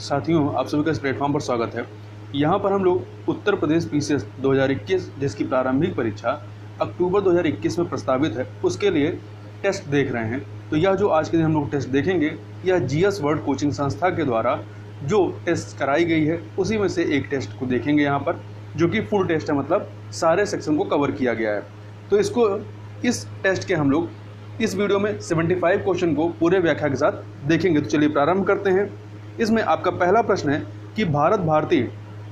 साथियों, आप सभी का इस प्लेटफॉर्म पर स्वागत है। यहाँ पर हम लोग उत्तर प्रदेश पीसीएस 2021 जिसकी प्रारंभिक परीक्षा अक्टूबर 2021 में प्रस्तावित है, उसके लिए टेस्ट देख रहे हैं। तो यह जो आज के दिन हम लोग टेस्ट देखेंगे, यह जीएस वर्ल्ड कोचिंग संस्था के द्वारा जो टेस्ट कराई गई है उसी में से एक टेस्ट को देखेंगे यहाँ पर, जो कि फुल टेस्ट है, मतलब सारे सेक्शन को कवर किया गया है। तो इस टेस्ट के हम लोग इस वीडियो में 75 क्वेश्चन को पूरे व्याख्या के साथ देखेंगे। तो चलिए प्रारंभ करते हैं। इसमें आपका पहला प्रश्न है कि भारत भारती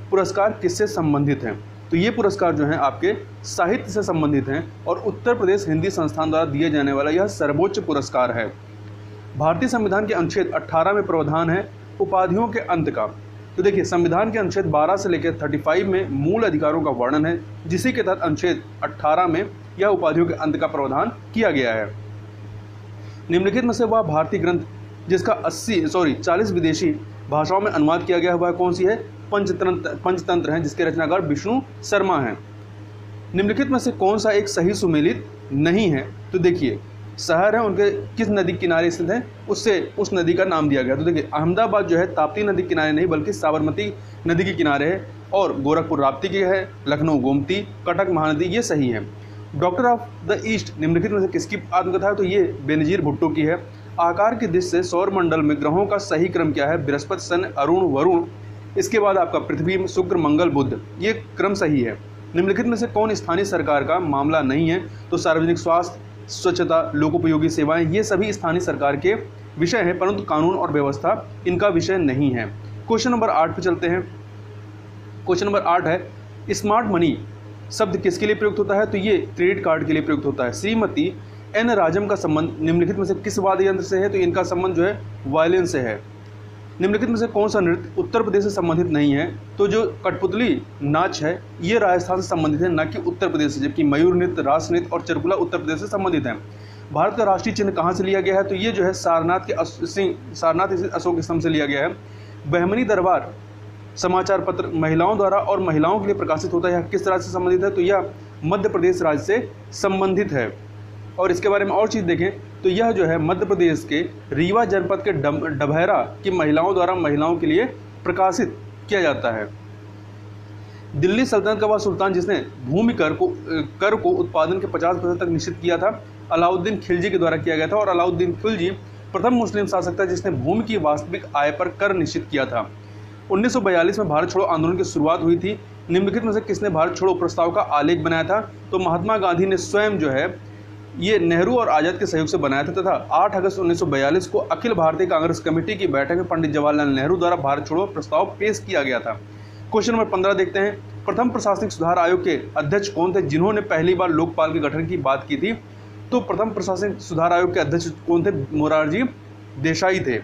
पुरस्कार किससे संबंधित हैं। तो ये पुरस्कार जो हैं आपके साहित्य से संबंधित हैं और उत्तर प्रदेश हिंदी संस्थान द्वारा दिए जाने वाला यह सर्वोच्च पुरस्कार है। भारतीय संविधान के अनुच्छेद 18 में प्रावधान है उपाधियों के अंत का। तो देखिए, संविधान के अनुच्छेद 12 से लेकर 35 में मूल अधिकारों का वर्णन है, जिसी के तहत अनुच्छेद 18 में यह उपाधियों के अंत का प्रावधान किया गया है। निम्नलिखित में से वह भारतीय ग्रंथ जिसका 40 विदेशी भाषाओं में अनुवाद किया गया हुआ कौन सी है? पंचतंत्र है, जिसके रचनाकार विष्णु शर्मा हैं। निम्नलिखित में से कौन सा एक सही सुमेलित नहीं है? तो देखिए, शहर है उनके किस नदी किनारे स्थित है, उससे उस नदी का नाम दिया गया। तो देखिए, अहमदाबाद जो है ताप्ती नदी के किनारे नहीं बल्कि साबरमती नदी के किनारे है, और गोरखपुर राप्ती की है, लखनऊ गोमती, कटक महानदी, ये सही है। डॉक्टर ऑफ द ईस्ट निम्नलिखित में से किसकी आत्मकथा है? तो ये बेनजीर भुट्टो की है। आकार की दृष्टि से सौर मंडल में ग्रहों का सही क्रम क्या है? बृहस्पति, शनि, अरुण, वरुण, इसके बाद आपका पृथ्वी, शुक्र, मंगल, बुध, ये क्रम सही है। निम्नलिखित में से कौन स्थानीय सरकार का मामला नहीं है? तो सार्वजनिक स्वास्थ्य, स्वच्छता, लोकोपयोगी सेवाएं, ये सभी स्थानीय सरकार के विषय हैं, परंतु कानून और व्यवस्था इनका विषय नहीं है। क्वेश्चन नंबर 8 पे चलते हैं। क्वेश्चन नंबर 8 है, स्मार्ट मनी शब्द किसके लिए प्रयुक्त होता है? तो ये क्रेडिट कार्ड के लिए प्रयुक्त होता है। श्रीमती एन राजम का संबंध निम्नलिखित में से किस वाद्य यंत्र से है? तो इनका संबंध जो है वायलिन से है। निम्नलिखित में से कौन सा नृत्य उत्तर प्रदेश से संबंधित नहीं है? तो जो कठपुतली नाच है ये राजस्थान से संबंधित है, न कि उत्तर प्रदेश से, जबकि मयूर नृत्य, रास नृत्य और चरकुला उत्तर प्रदेश से संबंधित है। भारत का राष्ट्रीय चिन्ह कहाँ से लिया गया है? तो ये जो है सारनाथ स्थित अशोक स्तंभ से लिया गया है। बहमनी दरबार समाचार पत्र महिलाओं द्वारा और महिलाओं के लिए प्रकाशित होता है, यह किस राज्य से संबंधित है? तो यह मध्य प्रदेश राज्य से संबंधित है। और इसके बारे में और चीज़ देखें तो यह जो है मध्य प्रदेश के रीवा जनपद के डभैरा की महिलाओं द्वारा महिलाओं के लिए प्रकाशित किया जाता है। दिल्ली सल्तनत का वह सुल्तान जिसने भूमि कर को उत्पादन के 50% तक निश्चित किया था, अलाउद्दीन खिलजी के द्वारा किया गया था। और अलाउद्दीन खिलजी प्रथम मुस्लिम शासक था जिसने भूमि की वास्तविक आय पर कर निश्चित किया था। 1942 में भारत छोड़ो आंदोलन की शुरुआत हुई थी। निम्नलिखित में से किसने भारत छोड़ो प्रस्ताव का आलेख बनाया था? तो महात्मा गांधी ने स्वयं जो है ये नेहरू और आज़ाद के सहयोग से बनाया था, तथा 8 अगस्त 1942 को अखिल भारतीय कांग्रेस कमेटी की बैठक में पंडित जवाहरलाल नेहरू द्वारा भारत छोड़ो प्रस्ताव पेश किया गया था। क्वेश्चन नंबर 15 देखते हैं। प्रथम प्रशासनिक सुधार आयोग के अध्यक्ष कौन थे जिन्होंने पहली बार लोकपाल के गठन की बात की थी? तो प्रथम प्रशासनिक सुधार आयोग के अध्यक्ष कौन थे? मोरारजी देसाई थे,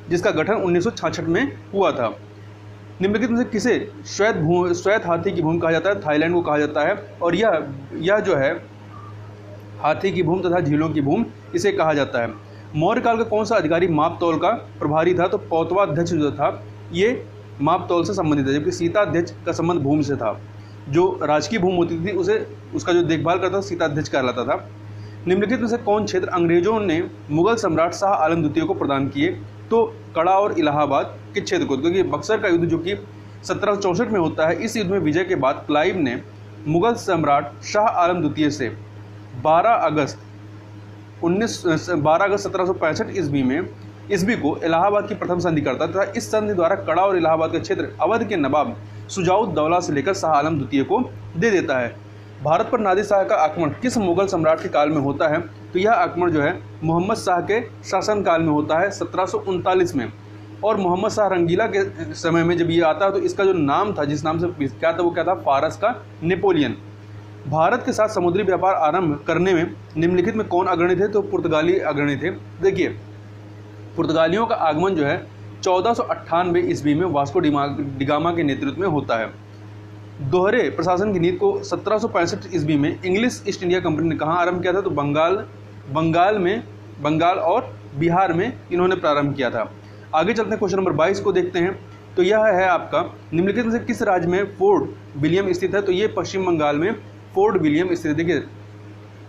जिसका गठन 1966 में हुआ था। निम्नलिखित में से किसे श्वेत हाथी की भूमि कहा जाता है? थाईलैंड को कहा जाता है। और यह जो है हाथी की भूमि तथा झीलों की भूमि इसे कहा जाता है। मौर्य काल का कौन सा अधिकारी माप तौल का प्रभारी था? तो पौतवाध्यक्ष जो था ये माप तौल से संबंधित है, जबकि सीताध्यक्ष का संबंध भूमि से था। जो राजकीय भूमि होती थी उसका जो देखभाल करता था सीताध्यक्ष कहलाता था। निम्नलिखित में से कौन क्षेत्र अंग्रेजों ने मुगल सम्राट शाह आलम द्वितीय को प्रदान किए? तो कड़ा और इलाहाबाद के क्षेत्र को, क्योंकि बक्सर का युद्ध जो कि 1764 में होता है, इस युद्ध में विजय के बाद क्लाइव ने मुगल सम्राट शाह आलम द्वितीय से 12 अगस्त 1765 ईस्वी को इलाहाबाद की प्रथम संधि करता तथा इस संधि द्वारा कड़ा और इलाहाबाद का क्षेत्र अवध के नवाब शुजाउद्दौला से लेकर शाह आलम द्वितीय को दे देता है। भारत पर नादिर शाह का आक्रमण किस मुगल सम्राट के काल में होता है? तो यह आक्रमण जो है मोहम्मद शाह के शासनकाल में होता है 1739 में। और मोहम्मद शाह रंगीला के समय में जब ये आता है तो इसका जो नाम था, जिस नाम से क्या था, वो क्या था? फारस का नेपोलियन। भारत के साथ समुद्री व्यापार आरंभ करने में निम्नलिखित में कौन अग्रणी थे? तो पुर्तगाली अग्रणी थे। देखिए, पुर्तगालियों का आगमन जो है 1498 ईस्वी में वास्को डिगामा के नेतृत्व में होता है। दोहरे प्रशासन की नीति को 1765 ईस्वी में इंग्लिश ईस्ट इंडिया कंपनी ने कहाँ आरंभ किया था? तो बंगाल और बिहार में इन्होंने प्रारंभ किया था। आगे चलते हैं, क्वेश्चन नंबर 22 को देखते हैं। तो यह है आपका, निम्नलिखित में से किस राज्य में फोर्ट विलियम स्थित है? तो ये पश्चिम बंगाल में फोर्ट विलियम स्थित है। देखिए,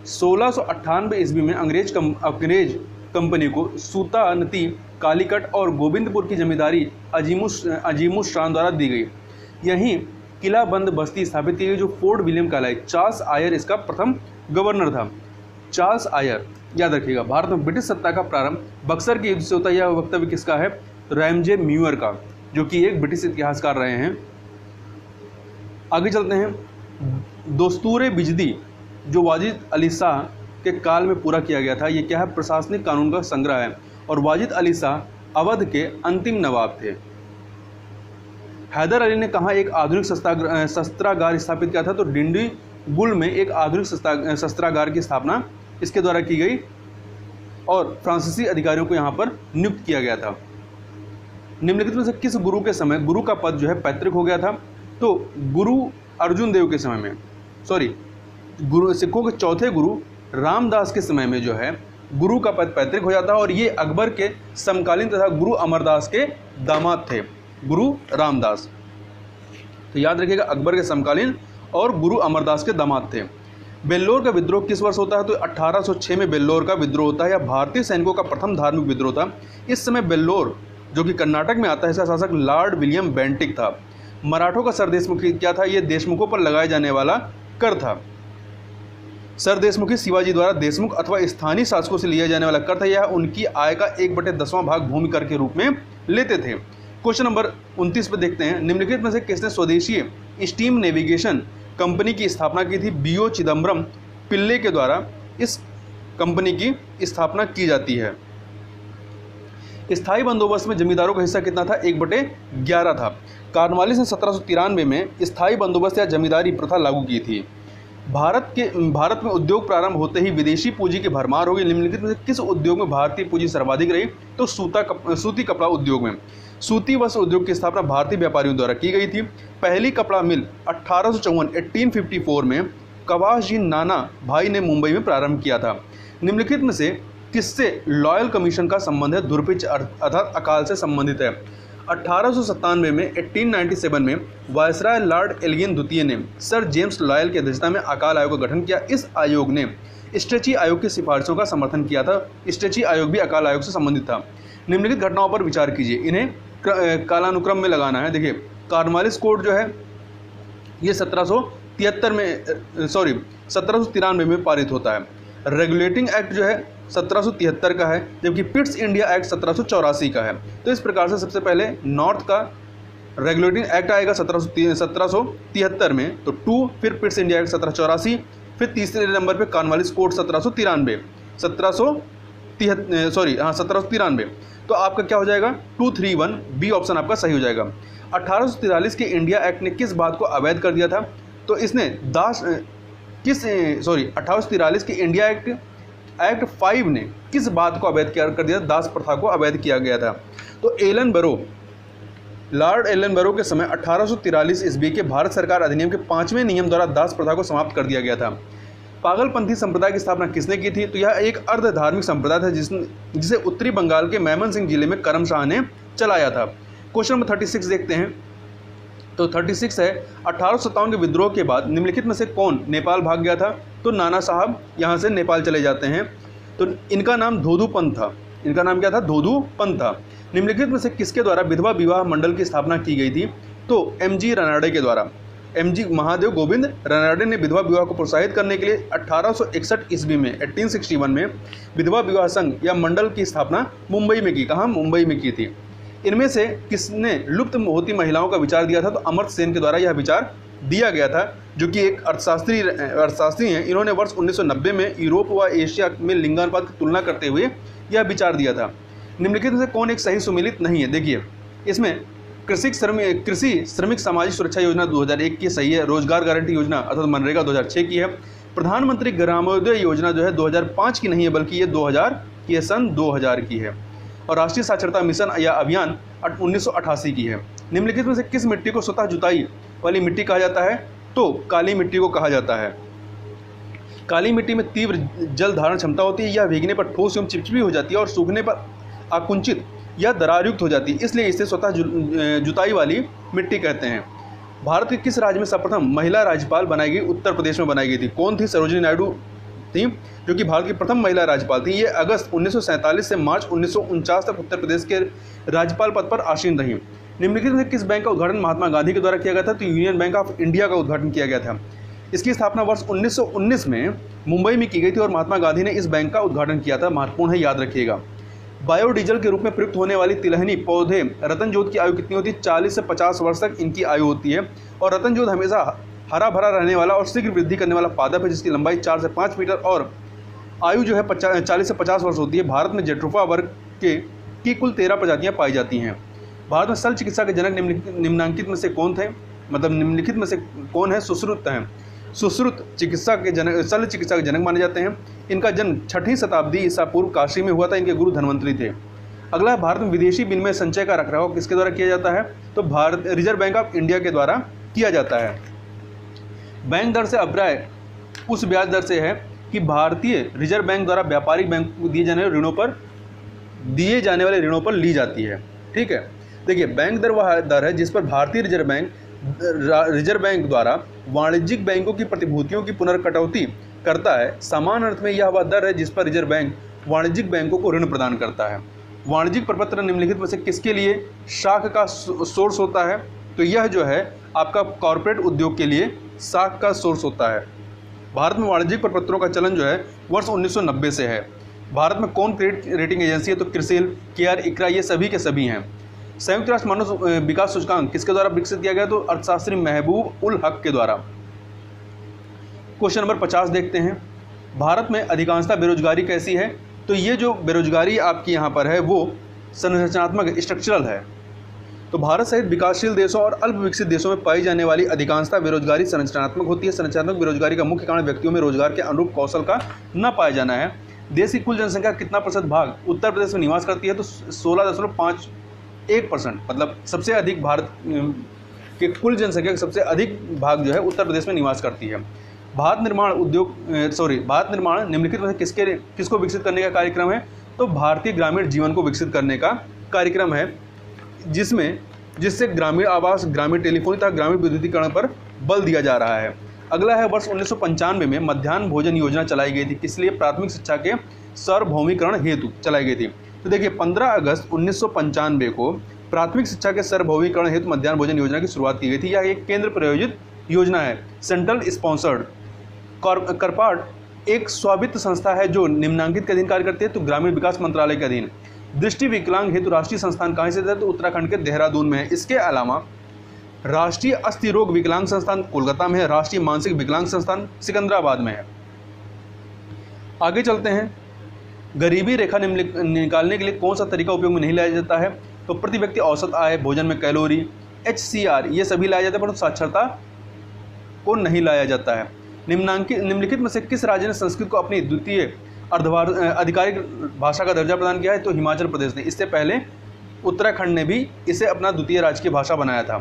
1698 ईस्वी में अंग्रेज कंपनी को सूतानती, कालीकट और गोविंदपुर की जमींदारी अजीमुस शान द्वारा दी गई। यहीं किलाबंद बस्ती स्थापित की गई जो फोर्ट विलियम कहलाई। चार्ल्स आयर इसका प्रथम गवर्नर था। चार्ल्स आयर, याद रखिएगा। भारत में ब्रिटिश सत्ता का प्रारंभ बक्सर के युद्ध से होता है। यह वक्तव्य किसका है? रैमजे म्यूअर का, जो कि एक ब्रिटिश इतिहासकार रहे हैं। आगे चलते हैं। दस्तूर बिजदी जो वाजिद अली शाह के काल में पूरा किया गया था। ये क्या है? प्रशासनिक कानून का संग्रह है। और वाजिद अली शाह अवध के अंतिम नवाब थे। हैदर अली ने कहाँ एक आधुनिक शस्त्रागार स्थापित किया था? तो डिंडीगुल में एक आधुनिक शस्त्रागार की स्थापना इसके द्वारा की गई और फ्रांसीसी अधिकारियों को यहाँ पर नियुक्त किया गया था। निम्नलिखित में से किस गुरु के समय गुरु का पद जो है पैतृक हो गया था? तो गुरु अर्जुन देव के समय में, सिखों के चौथे गुरु रामदास के समय में जो है गुरु का पद पैतृक हो जाता है। और ये अकबर के समकालीन तथा गुरु अमरदास के दामाद थे, गुरु रामदास। तो याद रखिएगा, अकबर के समकालीन और गुरु अमरदास के दामाद थे। बेल्लोर का विद्रोह किस वर्ष होता है? तो 1806 में बेल्लोर का विद्रोह होता है। यह भारतीय सैनिकों का प्रथम धार्मिक विद्रोह था। इस समय बेल्लोर जो कि कर्नाटक में आता है, इसका शासक लॉर्ड विलियम बेंटिक था। मराठों का सरदेशमुखी क्या था? यह देशमुखों पर लगाए जाने वाला कर था। सरदेशमुखी शिवाजी द्वारा देशमुख अथवा स्थानीय शासकों से लिया जाने वाला कर था। यह उनकी आय का 1/10वां भाग भूमि कर के रूप में लेते थे। क्वेश्चन नंबर 29 पे देखते हैं। निम्नलिखित में से किसने स्वदेशी स्टीम नेविगेशन कंपनी की स्थापना की थी? B.O. चिदम्बरम पिल्ले के द्वारा इस कंपनी की स्थापना की जाती है। स्थायी बंदोबस्त में जमींदारों का हिस्सा कितना था? 1/11 था। कॉर्नवालिस ने 1793 में स्थायी बंदोबस्त या जमींदारी प्रथा लागू की थी। भारत में उद्योग प्रारंभ होते ही विदेशी पूंजी की भरमार होगी। निम्नलिखित में से किस उद्योग में भारतीय पूंजी सर्वाधिक रही? तो सूती कपड़ा उद्योग में। सूती वस्त्र उद्योग की स्थापना भारतीय व्यापारियों द्वारा की गई थी। पहली कपड़ा मिल 1854 में कवास जी नाना भाई ने मुंबई में प्रारंभ किया था। निम्नलिखित में से किससे लॉयल कमीशन का संबंध है? धुरपिच अर्थात अकाल से संबंधित है। 1897 में वायसराय लॉर्ड एलियन द्वितीय ने सर जेम्स लॉयल की अध्यक्षता में अकाल आयोग का गठन किया। इस आयोग ने स्ट्रेची आयोग की सिफारिशों का समर्थन किया था। स्ट्रेची आयोग भी अकाल आयोग से संबंधित था। निम्नलिखित घटनाओं पर विचार कीजिए, इन्हें कालानुक्रम में लगाना है। देखिए, कॉर्नवालिस कोड जो है ये 1793 में पारित होता है। रेगुलेटिंग एक्ट जो है 1773 का है, जबकि पिट्स इंडिया एक्ट 1784 का है। तो इस प्रकार से सबसे पहले नॉर्थ का रेगुलेटिंग एक्ट आएगा 1773 में, तो 2, फिर पिट्स इंडिया एक्ट 1784, फिर तीसरे नंबर पे कॉर्नवालिस कोड 1793। तो आपका क्या हो जाएगा? 231 बी ऑप्शन आपका सही हो जाएगा। 1843 के इंडिया एक्ट ने किस बात को अवैध कर दिया था? तो इसने 1843 के इंडिया एक्ट 5 ने किस बात को अवैध कर दिया? दास प्रथा को अवैध किया गया था। तो लॉर्ड एलन बैरो के समय 1843 ईस्वी के भारत सरकार अधिनियम के 5वें नियम द्वारा दास प्रथा को समाप्त कर दिया गया था। पागलपंथी संप्रदाय की स्थापना किसने की थी? तो यह एक अर्ध धार्मिक संप्रदाय था जिसे उत्तरी बंगाल के मैमनसिंह जिले में करम शाह ने चलाया था। क्वेश्चन नंबर 36 देखते हैं। तो 36 है, 1857 के विद्रोह के बाद निम्नलिखित में से कौन नेपाल भाग गया था? तो नाना साहब यहाँ से नेपाल चले जाते हैं। तो इनका नाम धोधू पंथ था। इनका नाम क्या था? धोधू पंथ था। निम्नलिखित में से किसके द्वारा विधवा विवाह मंडल की स्थापना की गई थी? तो MG रनाडे के द्वारा। MG महादेव गोविंद रनाडे ने विधवा विवाह को प्रोत्साहित करने के लिए 1861 ईस्वी में 1861 में विधवा विवाह संघ या मंडल की स्थापना मुंबई में की। कहाँ? मुंबई में की थी। इनमें से किसने लुप्त होती महिलाओं का विचार दिया था? तो अमर्त्य सेन के द्वारा यह विचार दिया गया था, जो कि एक अर्थशास्त्री हैं। इन्होंने वर्ष 1990 में यूरोप व एशिया में लिंगानुपात की तुलना करते हुए यह विचार दिया था। निम्नलिखित में से कौन एक सही सुमेलित नहीं है? देखिए, इसमें कृषि श्रमिक सामाजिक सुरक्षा योजना 2001 की सही है। रोजगार गारंटी योजना अर्थात मनरेगा 2006 की है। प्रधानमंत्री ग्रामोदय योजना जो है 2005 की नहीं है, बल्कि ये सन 2000 की है। और राष्ट्रीय साक्षरता मिशन या अभियान 1988 की है। निम्नलिखित में से किस मिट्टी को स्वतः जुताई वाली मिट्टी कहा जाता है? तो काली मिट्टी को कहा जाता है। काली मिट्टी में तीव्र जल धारण क्षमता होती है। यह भीगने पर ठोस एवं चिपचिपी हो जाती है और सूखने पर आकुंचित या दरारयुक्त हो जाती है, इसलिए इसे स्वतः जुताई वाली मिट्टी कहते हैं। भारत के किस राज्य में सर्वप्रथम महिला राज्यपाल बनाई गई? उत्तर प्रदेश में बनाई गई थी। कौन थी? सरोजिनी नायडू थी, जो कि भारत की प्रथम महिला राज्यपाल थी। ये अगस्त 1947 से मार्च 1949 तक उत्तर प्रदेश के राज्यपाल पद पर आसीन रही। निम्नलिखित में किस बैंक का उद्घाटन महात्मा गांधी के द्वारा किया गया था? तो यूनियन बैंक ऑफ इंडिया का उद्घाटन किया गया था। इसकी स्थापना वर्ष 1919 में मुंबई में की गई थी और महात्मा गांधी ने इस बैंक का उद्घाटन किया था। महत्वपूर्ण है, याद रखिएगा। बायोडीजल के रूप में प्रयुक्त होने वाली तिलहनी पौधे रतनजोत की आयु कितनी होती है? 40 से 50 वर्ष तक इनकी आयु होती है। और रतनजोत हमेशा हरा भरा रहने वाला और शीघ्र वृद्धि करने वाला पादप है, जिसकी लंबाई 4 से 5 मीटर और आयु जो है 40 से 50 वर्ष होती है। भारत में जेट्रोफा वर्ग की कुल 13 प्रजातियां पाई जाती हैं। भारत में शल्य चिकित्सा के जनक निम्नलिखित में से कौन थे? मतलब निम्नलिखित में से कौन है? सुश्रुत हैं। सुश्रुत चिकित्सा के जनक, शल्य चिकित्सा के जनक माने जाते हैं। इनका जन्म 6वीं शताब्दी ईसा पूर्व काशी में हुआ था। इनके गुरु धन्वंतरी थे। अगला, भारत में विदेशी विनिमय संचय का रखरखाव किसके द्वारा किया जाता है? तो Bharat reserve bank of India के द्वारा किया जाता है। बैंक दर से अभिप्राय उस ब्याज दर से है कि भारतीय रिजर्व बैंक द्वारा व्यापारिक बैंक को दिए जाने वाले ऋणों पर ली जाती है। ठीक है, देखिए, बैंक दर वह दर है जिस पर भारतीय रिजर्व बैंक द्वारा वाणिज्यिक बैंकों की प्रतिभूतियों की पुनर्कटौती करता है। समान अर्थ में यह वह दर है जिस पर रिजर्व बैंक वाणिज्यिक बैंकों को ऋण प्रदान करता है। वाणिज्यिक प्रपत्र निम्नलिखित में से किसके लिए शाख का सोर्स होता है? तो यह जो है आपका कॉर्पोरेट उद्योग के लिए शाख का सोर्स होता है। भारत में वाणिज्यिक प्रपत्रों का चलन जो है वर्ष 1990 से है। भारत में कौन क्रेडिट रेटिंग एजेंसी है? तो क्रिसिल, केआर, इकरा, ये सभी के सभी हैं। संयुक्त राष्ट्र मानव विकास सूचकांक किसके द्वारा विकसित किया गया? तो अर्थशास्त्री महबूब उल हक के द्वारा। क्वेश्चन नंबर 50 देखते हैं। भारत में अधिकांशतः बेरोजगारी कैसी है? तो ये जो बेरोजगारी आपकी यहाँ पर है वो संरचनात्मक स्ट्रक्चरल है। तो भारत सहित विकासशील देशों और अल्प विकसित देशों में पाई जाने वाली अधिकांशतः बेरोजगारी संरचनात्मक होती है। संरचनात्मक बेरोजगारी का मुख्य कारण व्यक्तियों में रोजगार के अनुरूप कौशल का न पाया जाना है। देश की कुल जनसंख्या कितना प्रतिशत भाग उत्तर प्रदेश में निवास करती है? तो 16.51%, मतलब सबसे अधिक भारत के कुल जनसंख्या का सबसे अधिक भाग जो है उत्तर प्रदेश में निवास करती है। भारत निर्माण निम्नलिखित में से किसको विकसित करने का कार्यक्रम है? तो भारतीय ग्रामीण जीवन को विकसित करने का कार्यक्रम है, जिससे ग्रामीण आवास, ग्रामीण टेलीफोनी तथा ग्रामीण विद्युतीकरण पर बल दिया जा रहा है। अगला है, वर्ष 1995 में मध्याह्न भोजन योजना चलाई गई थी। किस लिए? प्राथमिक शिक्षा के सार्वभौमिकरण हेतु चलाई गई थी। तो देखिए, 15 अगस्त 1995 को प्राथमिक शिक्षा के सार्वभौमिकरण हेतु मध्याह्न भोजन योजना की शुरुआत की गई थी। यह एक केंद्र प्रायोजित योजना है, सेंट्रल स्पॉन्सर्ड। करपाट एक स्वायत्त संस्था है जो निम्नांकित के अधीन कार्य करती है। तो ग्रामीण विकास मंत्रालय के अधीन। दृष्टि विकलांग हेतु राष्ट्रीय संस्थान कहाँ स्थित है? तो उत्तराखंड के देहरादून में है। इसके अलावा राष्ट्रीय अस्थि रोग विकलांग संस्थान कोलकाता में है। राष्ट्रीय मानसिक विकलांग संस्थान सिकंदराबाद में है। आगे चलते हैं। गरीबी रेखा निकालने के लिए कौन सा तरीका उपयोग में नहीं लाया जाता है? तो प्रति व्यक्ति औसत आय, भोजन में कैलोरी, HCR, ये सभी लाया जाता है, परंतु साक्षरता को नहीं लाया जाता है। निम्नलिखित में से किस राज्य ने संस्कृत को अपनी द्वितीय आधिकारिक भाषा का दर्जा प्रदान किया है? तो हिमाचल प्रदेश ने। इससे पहले उत्तराखंड ने भी इसे अपना द्वितीय राजकीय भाषा बनाया था।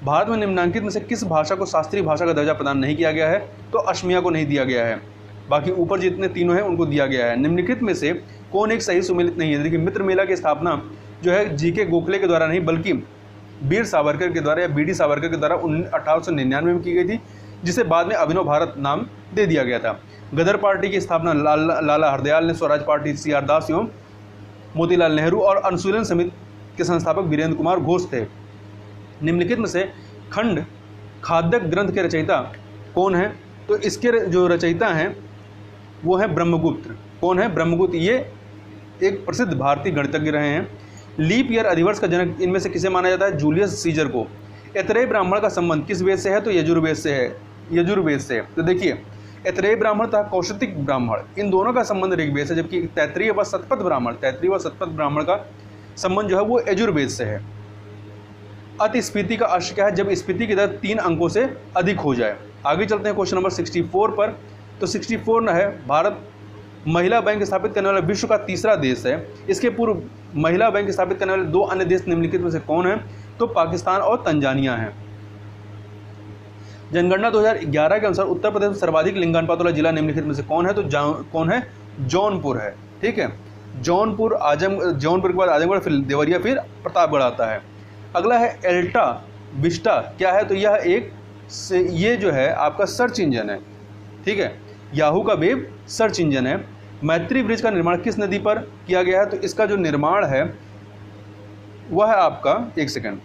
भारत में निम्नांकित में से किस भाषा को शास्त्रीय भाषा का दर्जा प्रदान नहीं किया गया है? तो असमिया को नहीं दिया गया है। बाकी ऊपर जितने तीनों हैं उनको दिया गया है। निम्नलिखित में से कौन एक सही सुमेलित नहीं है? देखिए, मित्र मेला की स्थापना जो है GK गोखले के द्वारा नहीं बल्कि वीर सावरकर के द्वारा या BD सावरकर के द्वारा 1899 में की गई थी, जिसे बाद में अभिनव भारत नाम दे दिया गया था। गदर पार्टी की स्थापना लाला हरदयाल ने, स्वराज पार्टी CR दास एवं मोतीलाल नेहरू और अनुशीलन समिति के संस्थापक वीरेंद्र कुमार घोष थे। निम्नलिखित में से खंड खाद्यक ग्रंथ के रचयिता कौन है? तो इसके जो रचयिता हैं वो है ब्रह्मगुप्त। कौन है? ब्रह्मगुप्त। ये एक प्रसिद्ध भारतीय गणितज्ञ रहे हैं। लीप ईयर अधिवर्ष का जनक इनमें से किसे माना जाता है? जूलियस सीजर को। ऐतरेय ब्राह्मण का संबंध किस वेद से है? तो यजुर्वेद से है। यजुर्वेद से। तो देखिए, ऐतरेय ब्राह्मण तथा कौशिक ब्राह्मण, इन दोनों का संबंध ऋग्वेद से, जबकि तैत्रीय व शतपथ ब्राह्मण का संबंध जो है वो यजुर्वेद से है। अति स्फीति का अर्थ क्या है? जब स्फीति की दर 3 अंकों से अधिक हो जाए। आगे चलते हैं क्वेश्चन नंबर 64 पर। तो 64 है, भारत महिला बैंक स्थापित करने वाला विश्व का तीसरा देश है। इसके पूर्व महिला बैंक स्थापित करने वाले 2 अन्य देश निम्नलिखित में से कौन है? तो पाकिस्तान और तंजानिया है। जनगणना 2011 के अनुसार उत्तर प्रदेश में सर्वाधिक लिंगानुपात वाला जिला निम्नलिखित में से कौन है? तो कौन है? जौनपुर है। ठीक है, जौनपुर के बाद आजमगढ़, फिर देवरिया, फिर प्रतापगढ़ आता है। अगला है एल्टा विस्टा, क्या है? तो यह ये जो है आपका सर्च इंजन है। ठीक है, याहू का वेब सर्च इंजन है। मैत्री ब्रिज का निर्माण किस नदी पर किया गया है? तो इसका जो निर्माण है वह है आपका, एक सेकंड,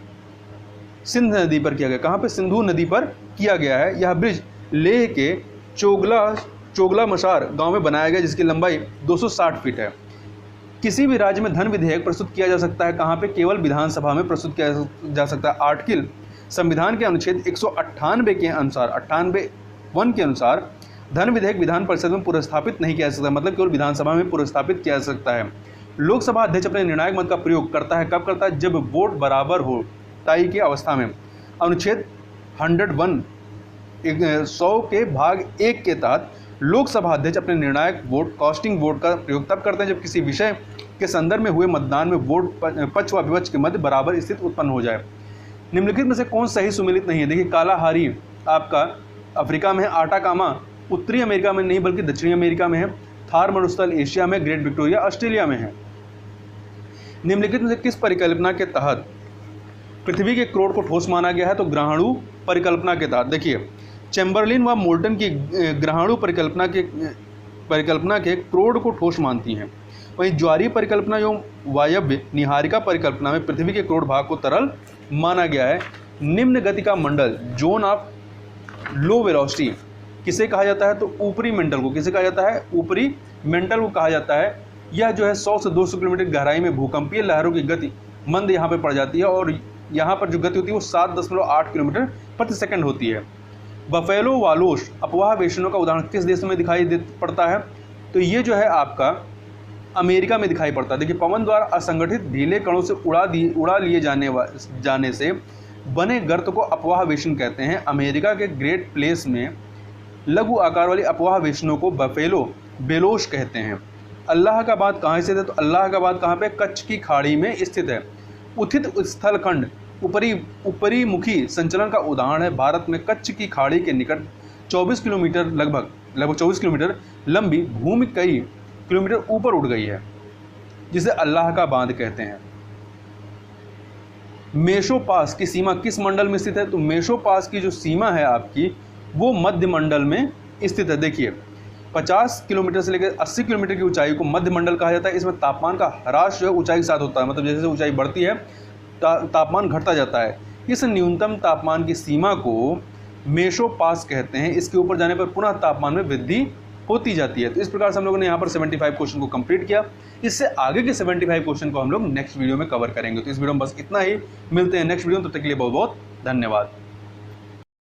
सिंध नदी पर किया गया। कहाँ पे? सिंधु नदी पर किया गया है। यह ब्रिज लेह के चोगला मशार गांव में बनाया गया, जिसकी लंबाई 260 फीट है। किसी भी राज्य में धन विधेयक प्रस्तुत किया जा सकता है कहाँ पे? केवल विधानसभा में प्रस्तुत किया जा सकता है। आर्टिकल संविधान के अनुच्छेद 198 के अनुसार, 98(1) के अनुसार धन विधेयक विधान परिषद में पुरस्थापित नहीं किया जा सकता, मतलब केवल विधानसभा में पुरस्थापित किया जा सकता है। लोकसभा अध्यक्ष अपने निर्णायक मत का प्रयोग करता है, कब करता है? जब वोट बराबर हो ताई की अवस्था में। अनुच्छेद 101 100 के भाग 1 के तहत लोकसभा अध्यक्ष अपने निर्णायक वोट, कास्टिंग वोट का प्रयोग तब करते हैं जब किसी विषय के संदर्भ में हुए मतदान में वोट पक्ष व विपक्ष के मध्य बराबर स्थिति उत्पन्न हो जाए। निम्नलिखित में से कौन सही सुमेलित नहीं है? देखिए, कालाहारी आपका अफ्रीका में है, आटाकामा उत्तरी अमेरिका में नहीं बल्कि दक्षिणी अमेरिका में है, थार मरुस्थल एशिया में, ग्रेट विक्टोरिया ऑस्ट्रेलिया में है। निम्नलिखित में से किस परिकल्पना के तहत पृथ्वी के क्रोड को ठोस माना गया है? तो ग्रहाणु परिकल्पना के तहत। देखिए, चैम्बरलिन व मोल्टन की ग्रहाणु परिकल्पना के क्रोड को ठोस मानती हैं। वहीं ज्वारीय परिकल्पना एवं वायव्य निहारिका परिकल्पना में पृथ्वी के क्रोड भाग को तरल माना गया है। निम्न गति का मंडल, जोन ऑफ लो वेलोसिटी, किसे कहा जाता है? तो ऊपरी मेंटल को। किसे कहा जाता है? ऊपरी मेंटल को कहा जाता है। यह जो है 100 से 200 किलोमीटर गहराई में भूकंपीय लहरों की गति मंद यहाँ पे पड़ जाती है, और यहाँ पर जो गति होती है वो 7.8 किलोमीटर प्रति सेकंड होती है। बफेलो वालोस अफवाह वेषणों का उदाहरण किस देश में दिखाई पड़ता है? तो ये जो है आपका अमेरिका में दिखाई पड़ता है। देखिए, पवन द्वारा असंगठित ढीले कणों से उड़ा लिए जाने से बने गर्त को अफवाह वेषण कहते हैं। अमेरिका के ग्रेट प्लेस में लघु आकार वाली अफवाह वेषणों को बफेलो बेलोस कहते हैं। अल्लाहाबाद कहाँ स्थित है? तो अल्लाहाबाद कहाँ पे? कच्छ की खाड़ी में स्थित है। उत्थित स्थलखंड ऊपरीमुखी संचलन का उदाहरण है। भारत में कच्छ की खाड़ी के निकट 24 किलोमीटर लगभग 24 किलोमीटर लंबी भूमि कई किलोमीटर ऊपर उठ गई है, जिसे अल्लाह का बांध कहते हैं। मेसोपास की सीमा किस मंडल में स्थित है? तो मेसोपास की जो सीमा है आपकी वो मध्य मंडल में स्थित है। देखिए, 50 किलोमीटर से लेकर 80 किलोमीटर की ऊंचाई को मध्य मंडल कहा जाता है। इसमें तापमान का ह्रास जो है ऊंचाई के साथ होता है, मतलब जैसे ऊंचाई बढ़ती है तापमान घटता जाता है। इस न्यूनतम तापमान की सीमा को मेसोपास कहते हैं। इसके ऊपर जाने पर पुनः तापमान में वृद्धि होती जाती है। तो इस प्रकार से हम लोगों ने यहाँ पर 75 क्वेश्चन को कंप्लीट किया। इससे आगे के 75 क्वेश्चन को हम लोग नेक्स्ट वीडियो में कवर करेंगे। तो इस वीडियो में बस इतना ही, मिलते हैं नेक्स्ट वीडियो में, तब तक के लिए बहुत बहुत धन्यवाद।